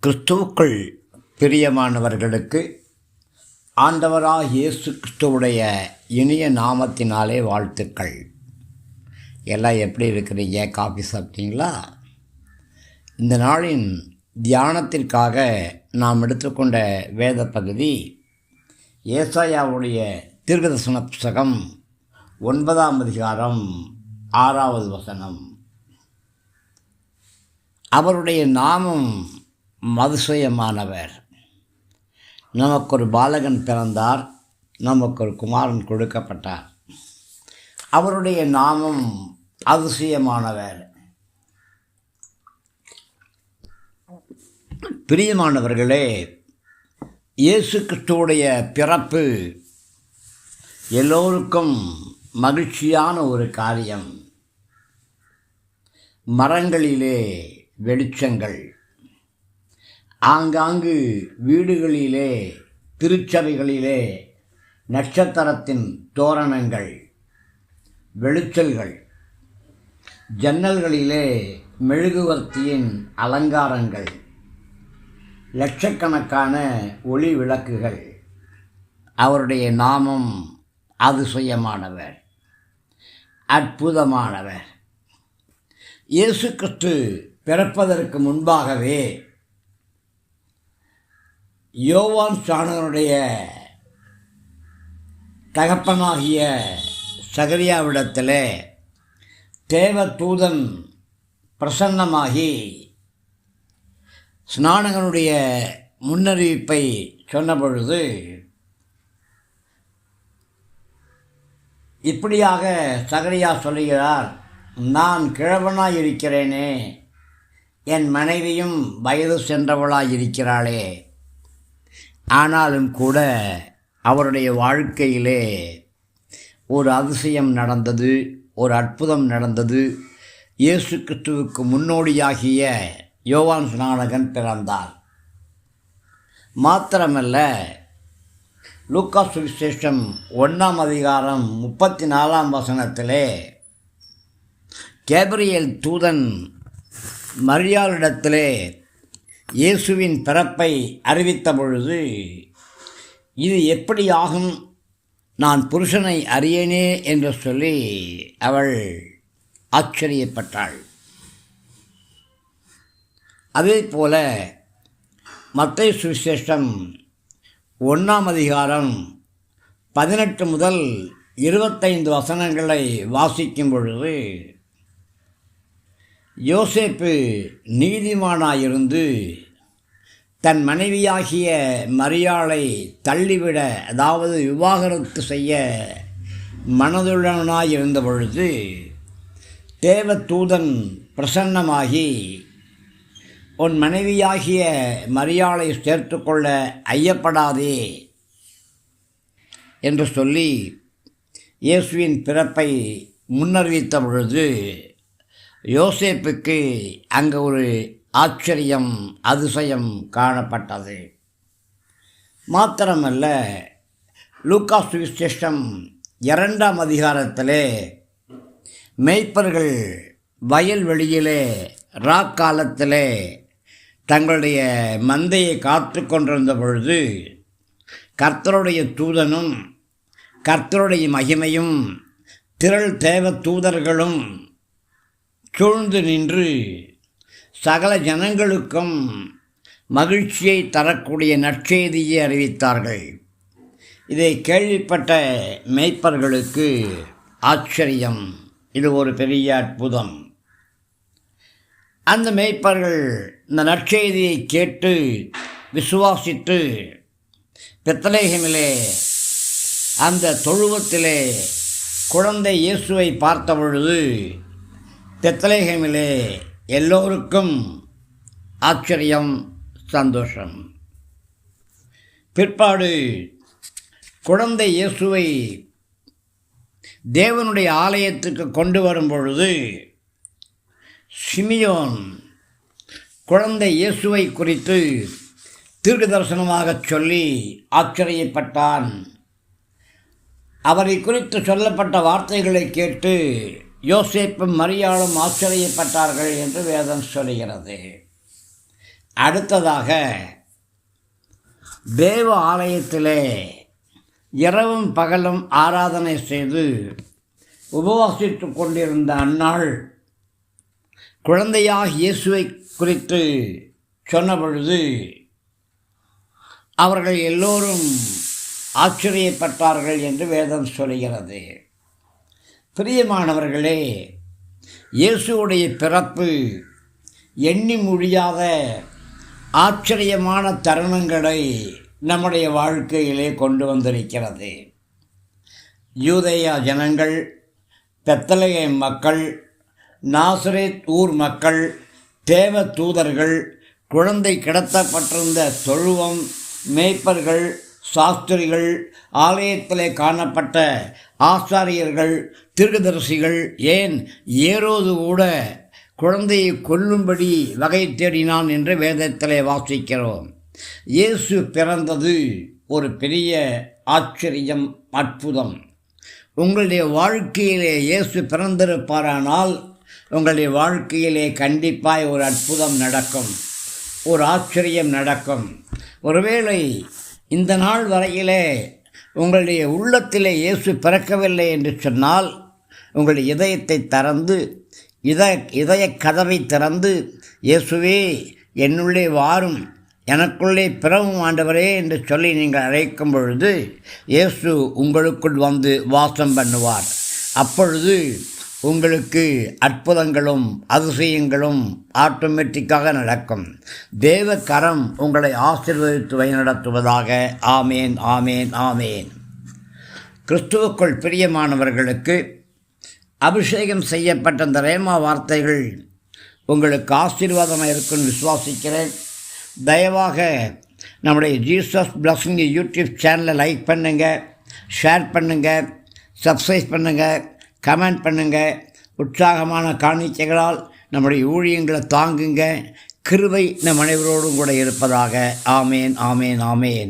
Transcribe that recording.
கிறிஸ்துவுக்குள் பிரியமானவர்களுக்கு ஆண்டவராகிய இயேசு கிறிஸ்துவுடைய இனிய நாமத்தினாலே வாழ்த்துக்கள். எல்லாம் எப்படி இருக்கிறீங்க? காஃபி சாப்பிட்டீங்களா? இந்த நாளின் தியானத்திற்காக நாம் எடுத்துக்கொண்ட வேத பகுதி ஏசாயாவுடைய தீர்க்கதரிசன புத்தகம் 9ஆம் அதிகாரம் 6வது வசனம். அவருடைய நாமம் அதிசயமானவர். நமக்கு ஒரு பாலகன் பிறந்தார், நமக்கு ஒரு குமாரன் கொடுக்கப்பட்டார். அவருடைய நாமம் அதிசயமானவர். பிரியமானவர்களே, இயேசு கிறிஸ்துவுடைய பிறப்பு எல்லோருக்கும் மகிழ்ச்சியான ஒரு காரியம். மரங்களிலே வெளிச்சங்கள், ஆங்காங்கு வீடுகளிலே, திருச்சபைகளிலே நட்சத்திரத்தின் தோரணங்கள், வெளிச்சல்கள், ஜன்னல்களிலே மெழுகுவர்த்தியின் அலங்காரங்கள், லட்சக்கணக்கான ஒளி விளக்குகள். அவருடைய நாமம் அதிசயமானவர், அற்புதமானவர். இயேசு கிறிஸ்து பிறப்பதற்கு முன்பாகவே யோவான் ஸ்நானகனுடைய தகப்பனாகிய சகரியாவிடத்திலே தேவதூதன் பிரசன்னமாகி ஸ்நானகனுடைய முன்னறிவிப்பை சொன்னபொழுது இப்படியாக சகரியா சொல்லுகிறார், நான் கிழவனாயிருக்கிறேனே, என் மனைவியும் வயது சென்றவளாயிருக்கிறாளே. ஆனாலும் கூட அவருடைய வாழ்க்கையிலே ஒரு அதிசயம் நடந்தது, ஒரு அற்புதம் நடந்தது. இயேசு கிறிஸ்துவுக்கு முன்னோடியாகிய யோவான் ஸ்நானகன் பிறந்தார். மாத்திரமல்ல, லூக்கா சுவிசேஷம் 1ஆம் அதிகாரம் 34ஆம் வசனத்திலே கேப்ரியேல் தூதன் மரியாளிடத்திலே இயேசுவின் பிறப்பை அறிவித்த பொழுது, இது எப்படி ஆகும், நான் புருஷனை அறியேனே என்று சொல்லி அவள் ஆச்சரியப்பட்டாள். அதே போல மத்தேயு சுவிசேஷம் 1ஆம் அதிகாரம் 18 முதல் 25 வசனங்களை வாசிக்கும் பொழுது, யோசேப்பு நீதிமானாயிருந்து தன் மனைவியாகிய மரியாளை தள்ளிவிட, அதாவது விவாகரத்து செய்ய மனதுடனாயிருந்த பொழுது தேவதூதன் பிரசன்னமாகி, உன் மனைவியாகிய மரியாளை சேர்த்துக்கொள்ள ஐயப்படாதே என்று சொல்லி இயேசுவின் பிறப்பை முன்னறிவித்த பொழுது யோசேப்புக்கு அங்கு ஒரு ஆச்சரியம், அதிசயம் காணப்பட்டது. மாத்திரமல்ல, லூக்கா சுவிசேஷம் 2ஆம் அதிகாரத்திலே மேய்ப்பர்கள் வயல்வெளியிலே ராக்காலத்திலே தங்களுடைய மந்தையை காத்து கொண்டிருந்த பொழுது கர்த்தருடைய தூதனும் கர்த்தருடைய மகிமையும் திரள் தேவ தூதர்களும் சூழ்ந்து நின்று சகல ஜனங்களுக்கும் மகிழ்ச்சியை தரக்கூடிய நற்செய்தியை அறிவித்தார்கள். இதை கேள்விப்பட்ட மேய்ப்பர்களுக்கு ஆச்சரியம், இது ஒரு பெரிய அற்புதம். அந்த மேய்ப்பர்கள் இந்த நற்செய்தியை கேட்டு விசுவாசித்து பெத்லகேமிலே அந்த தொழுவத்திலே குழந்தை இயேசுவை பார்த்த பொழுது பெத்லகேமிலே எல்லோருக்கும் ஆச்சரியம், சந்தோஷம். பிற்பாடு குழந்தை இயேசுவை தேவனுடைய ஆலயத்துக்கு கொண்டு வரும் பொழுது சிமியோன் குழந்தை இயேசுவை குறித்து தீர்க்க தரிசனமாக சொல்லி ஆச்சரியப்பட்டான். அவரை குறித்து சொல்லப்பட்ட வார்த்தைகளை கேட்டு யோசேப்பும் மரியாளும் ஆச்சரியப்பட்டார்கள் என்று வேதம் சொல்கிறது. அடுத்ததாக தேவ ஆலயத்திலே இரவும் பகலும் ஆராதனை செய்து உபவாசித்து கொண்டிருந்த அன்னாள் குழந்தையாக இயேசுவை குறித்து சொன்ன பொழுது அவர்கள் எல்லோரும் ஆச்சரியப்பட்டார்கள் என்று வேதம் சொல்கிறது. பிரியமானவர்களே, இயேசுவுடைய பிறப்பு எண்ணி முடியாத ஆச்சரியமான தருணங்களை நம்முடைய வாழ்க்கையிலே கொண்டு வந்திருக்கிறது. யூதேயா ஜனங்கள், பெத்லகேம் மக்கள், நாசரேத் ஊர் மக்கள், தேவ தூதர்கள், குழந்தை கிடத்தப்பட்டிருந்த தொழுவம், மேய்ப்பர்கள், சாஸ்திரிகள், ஆலயத்திலே காணப்பட்ட ஆசாரியர்கள், தீர்க்கதரிசிகள், ஏன் ஏரோது கூட குழந்தையை கொல்லும்படி வகை தேடினான் என்று வேதத்திலே வாசிக்கிறோம். இயேசு பிறந்தது ஒரு பெரிய ஆச்சரியம், அற்புதம். உங்களுடைய வாழ்க்கையிலே இயேசு பிறந்திருப்பாரானால் உங்களுடைய வாழ்க்கையிலே கண்டிப்பாய் ஒரு அற்புதம் நடக்கும், ஒரு ஆச்சரியம் நடக்கும். ஒருவேளை இந்த நாள் வரையிலே உங்களுடைய உள்ளத்திலே இயேசு பிறக்கவில்லை என்று சொன்னால் உங்களுடைய இதயத்தை திறந்து இதய கதவை திறந்து இயேசுவே என்னுள்ளே வாரும், எனக்குள்ளே பிறவும் ஆண்டவரே என்று சொல்லி நீங்கள் அழைக்கும் பொழுது இயேசு உங்களுக்குள் வந்து வாசம் பண்ணுவார். அப்பொழுது உங்களுக்கு அற்புதங்களும் அதிசயங்களும் ஆட்டோமேட்டிக்காக நடக்கும். தேவ கரம் உங்களை ஆசீர்வதித்து வழிநடத்துவதாக. ஆமேன், ஆமேன், ஆமேன். கிறிஸ்துவுக்குள் பிரியமானவர்களுக்கு அபிஷேகம் செய்யப்பட்ட இந்த ரேமா வார்த்தைகள் உங்களுக்கு ஆசீர்வாதமாக இருக்குன்னு விசுவாசிக்கிறேன். தயவாக நம்முடைய ஜீசஸ் பிளஸிங் யூடியூப் சேனலை லைக் பண்ணுங்கள், ஷேர் பண்ணுங்கள், சப்ஸ்கிரைப் பண்ணுங்கள், கமெண்ட் பண்ணுங்கள். உற்சாகமான காணிக்கைகளால் நம்முடைய ஊழியங்களை தாங்குங்க. கிருபை நம் அனைவரோடும் கூட இருப்பதாக. ஆமேன், ஆமேன், ஆமேன்.